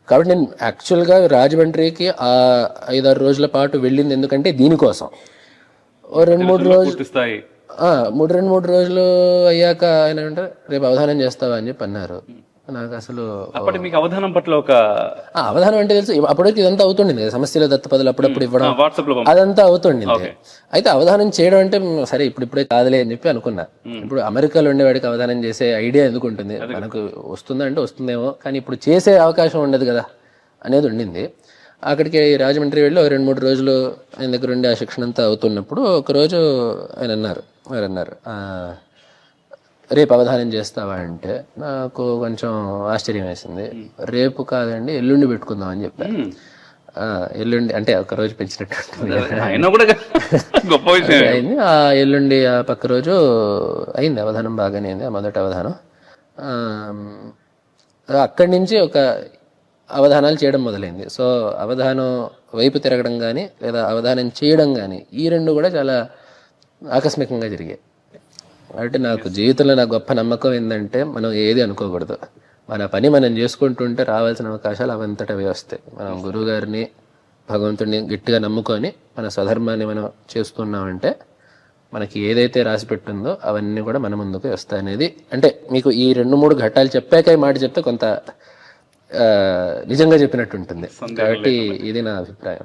కాబట్టి నేను యాక్చువల్గా రాజమండ్రికి ఆ 5-6 రోజుల పాటు వెళ్ళింది ఎందుకంటే దీనికోసం. ఓ 2-3 రోజులు 3 రోజులు అయ్యాక ఆయన అంటే రేపు అవధానం చేస్తావా అని చెప్పి అన్నారు. నాకు అసలు అప్పటి మీకు అవధానం పట్ల ఒక అవధానం అంటే తెలుసు, అప్పటికి ఇదంతా అవుతుండింది కదా, సమస్యలు దత్తపదులు అప్పుడప్పుడు ఇవ్వడం వాట్సాప్ లో అదంతా అవుతుండింది. అయితే అవధానం చేయడం అంటే సరే ఇప్పుడే కాదులే అని చెప్పి అనుకున్నా. ఇప్పుడు అమెరికాలో ఉండేవాడికి అవధానం చేసే ఐడియా ఎందుకు ఉంటుంది, మనకు వస్తుందంటే వస్తుందేమో, కానీ ఇప్పుడు చేసే అవకాశం ఉండదు కదా అనేది ఉండింది. అక్కడికి రాజమండ్రి వెళ్ళి 2-3 రోజులు ఆయన దగ్గర ఉండి ఆ శిక్షణ అంతా అవుతున్నప్పుడు ఒకరోజు ఆయన అన్నారు రేపు అవధానం చేస్తావా అంటే నాకు కొంచెం ఆశ్చర్యం వేసింది. రేపు కాదండి ఎల్లుండి పెట్టుకుందాం అని చెప్పాను. ఎల్లుండి అంటే ఒక రోజు పెంచినట్టు అయింది. ఆ ఎల్లుండి ఆ పక్క రోజు అయింది అవధానం, బాగానే అయింది ఆ మొదటి అవధానం. అక్కడి నుంచి ఒక అవధానాలు చేయడం మొదలైంది. సో అవధానం వైపు తిరగడం కానీ లేదా అవధానం చేయడం కానీ ఈ రెండు కూడా చాలా ఆకస్మికంగా జరిగాయి. కాబట్టి నాకు జీవితంలో నాకు గొప్ప నమ్మకం ఏంటంటే మనం ఏది అనుకోకూడదు, మన పని మనం చేసుకుంటుంటే రావాల్సిన అవకాశాలు అవంతటవే వస్తాయి. మనం గురువు గారిని భగవంతుడిని గట్టిగా నమ్ముకొని మన స్వధర్మాన్ని మనం చేస్తున్నామంటే మనకి ఏదైతే రాసి పెట్టిందో అవన్నీ కూడా మన ముందుకు వస్తాయి అనేది. అంటే మీకు ఈ 2-3 ఘట్టాలు చెప్పాక మాట చెప్తే కొంత నిజంగా చెప్పినట్టు ఉంటుంది. కాబట్టి ఇది నా అభిప్రాయం.